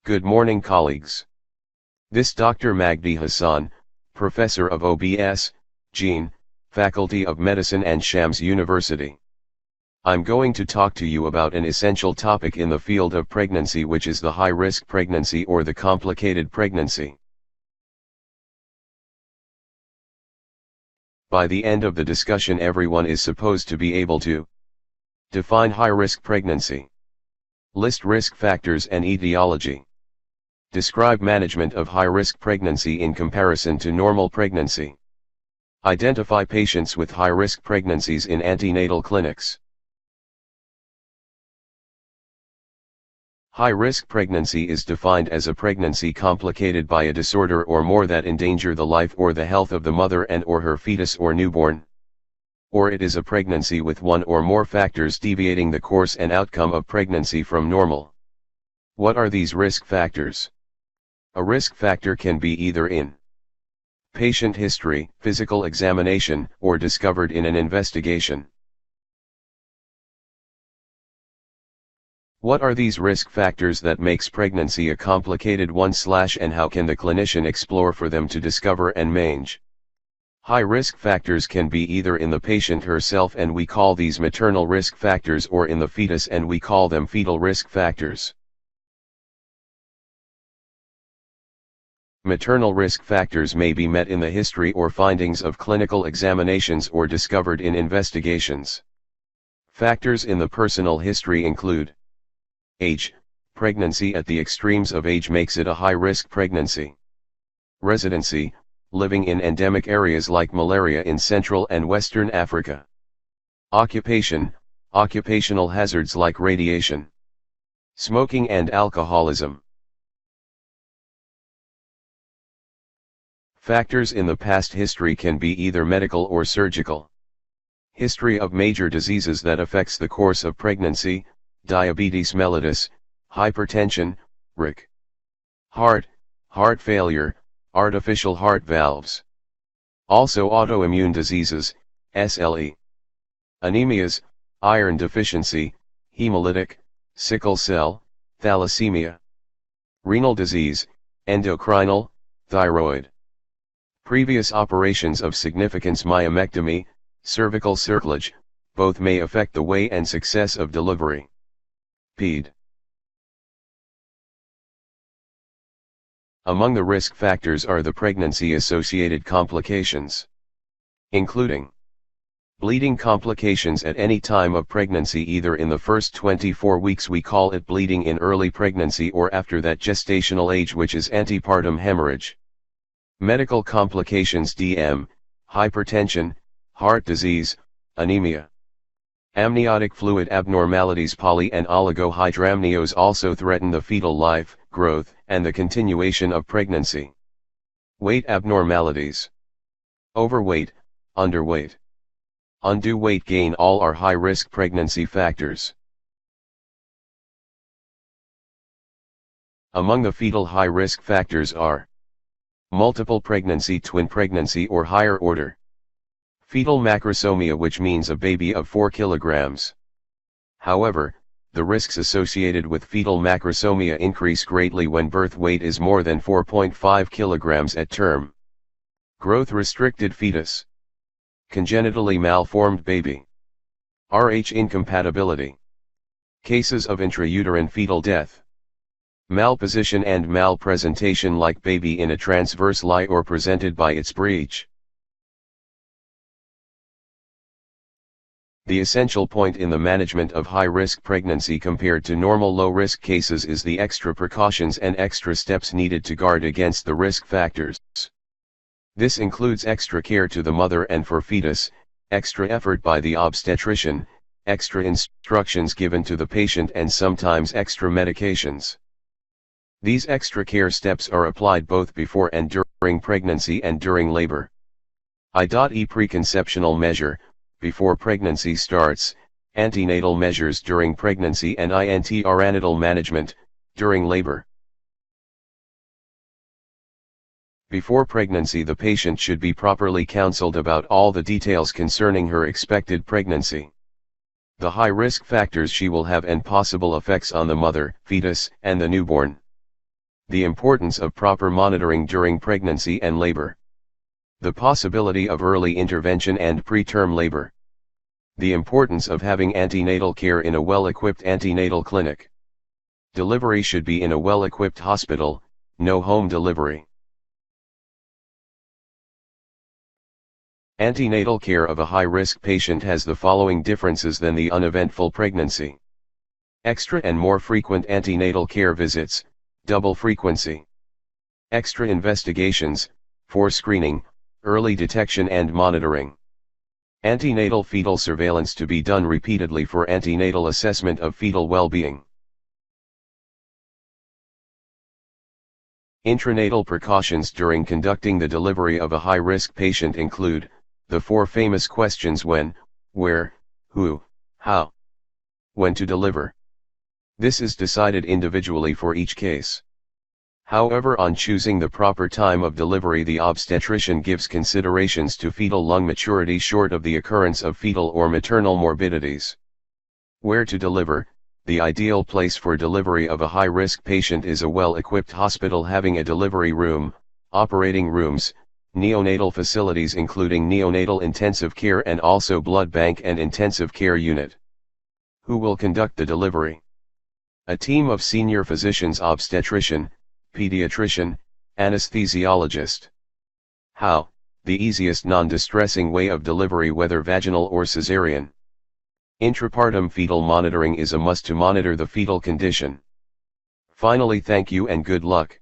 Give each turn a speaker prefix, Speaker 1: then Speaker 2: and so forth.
Speaker 1: Good morning, colleagues. This Dr. Magdy Hasan, Professor of OBS, Gene, Faculty of Medicine and Shams University. I'm going to talk to you about an essential topic in the field of pregnancy, which is the high-risk pregnancy or the complicated pregnancy. By the end of the discussion, everyone is supposed to be able to define high-risk pregnancy, list risk factors and etiology, describe management of high-risk pregnancy in comparison to normal pregnancy, identify patients with high-risk pregnancies in antenatal clinics. High-risk pregnancy is defined as a pregnancy complicated by a disorder or more that endanger the life or the health of the mother and or her fetus or newborn. Or it is a pregnancy with one or more factors deviating the course and outcome of pregnancy from normal. What are these risk factors? A risk factor can be either in patient history, physical examination, or discovered in an investigation. What are these risk factors that makes pregnancy a complicated one / and how can the clinician explore for them to discover and manage? High risk factors can be either in the patient herself, and we call these maternal risk factors, or in the fetus, and we call them fetal risk factors. Maternal risk factors may be met in the history or findings of clinical examinations or discovered in investigations. Factors in the personal history include age. Pregnancy at the extremes of age makes it a high-risk pregnancy. Residency. Living in endemic areas like malaria in Central and Western Africa. Occupation. Occupational hazards like radiation. Smoking and alcoholism. Factors in the past history can be either medical or surgical. History of major diseases that affects the course of pregnancy: diabetes mellitus, hypertension, RIC. Heart failure, artificial heart valves. Also autoimmune diseases, SLE. Anemias, iron deficiency, hemolytic, sickle cell, thalassemia. Renal disease, endocrinal, thyroid. Previous operations of significance: myomectomy, cervical circlage, both may affect the way and success of delivery. Ped. Among the risk factors are the pregnancy-associated complications, including bleeding complications at any time of pregnancy, either in the first 24 weeks, we call it bleeding in early pregnancy, or after that gestational age, which is antepartum hemorrhage. Medical complications: DM, hypertension, heart disease, anemia. Amniotic fluid abnormalities: poly and oligohydramnios also threaten the fetal life, growth, and the continuation of pregnancy. Weight abnormalities. Overweight, underweight, undue weight gain, all are high-risk pregnancy factors. Among the fetal high-risk factors are multiple pregnancy, twin pregnancy or higher order. Fetal macrosomia, which means a baby of 4 kilograms. However, the risks associated with fetal macrosomia increase greatly when birth weight is more than 4.5 kilograms at term. Growth-restricted fetus. Congenitally malformed baby. Rh incompatibility. Cases of intrauterine fetal death. Malposition and malpresentation, like baby in a transverse lie or presented by its breech. The essential point in the management of high-risk pregnancy compared to normal low-risk cases is the extra precautions and extra steps needed to guard against the risk factors. This includes extra care to the mother and for fetus, extra effort by the obstetrician, extra instructions given to the patient, and sometimes extra medications. These extra care steps are applied both before and during pregnancy and during labor. I.e. preconceptional measure, before pregnancy starts, antenatal measures during pregnancy, and intrapartum management, during labor. Before pregnancy, the patient should be properly counseled about all the details concerning her expected pregnancy, the high risk factors she will have, and possible effects on the mother, fetus, and the newborn. The importance of proper monitoring during pregnancy and labor. The possibility of early intervention and preterm labor. The importance of having antenatal care in a well-equipped antenatal clinic. Delivery should be in a well-equipped hospital, no home delivery. Antenatal care of a high-risk patient has the following differences than the uneventful pregnancy. Extra and more frequent antenatal care visits, double frequency. Extra investigations, for screening, early detection and monitoring. Antenatal fetal surveillance to be done repeatedly for antenatal assessment of fetal well-being. Intranatal precautions during conducting the delivery of a high-risk patient include, the 4 famous questions: when, where, who, how, when to deliver. This is decided individually for each case. However, on choosing the proper time of delivery, the obstetrician gives considerations to fetal lung maturity short of the occurrence of fetal or maternal morbidities. Where to deliver. The ideal place for delivery of a high-risk patient is a well-equipped hospital having a delivery room, operating rooms, neonatal facilities including neonatal intensive care and also blood bank and intensive care unit. Who will conduct the delivery? A team of senior physicians: obstetrician, pediatrician, anesthesiologist. How? The easiest non-distressing way of delivery, whether vaginal or cesarean. Intrapartum fetal monitoring is a must to monitor the fetal condition. Finally, thank you and good luck.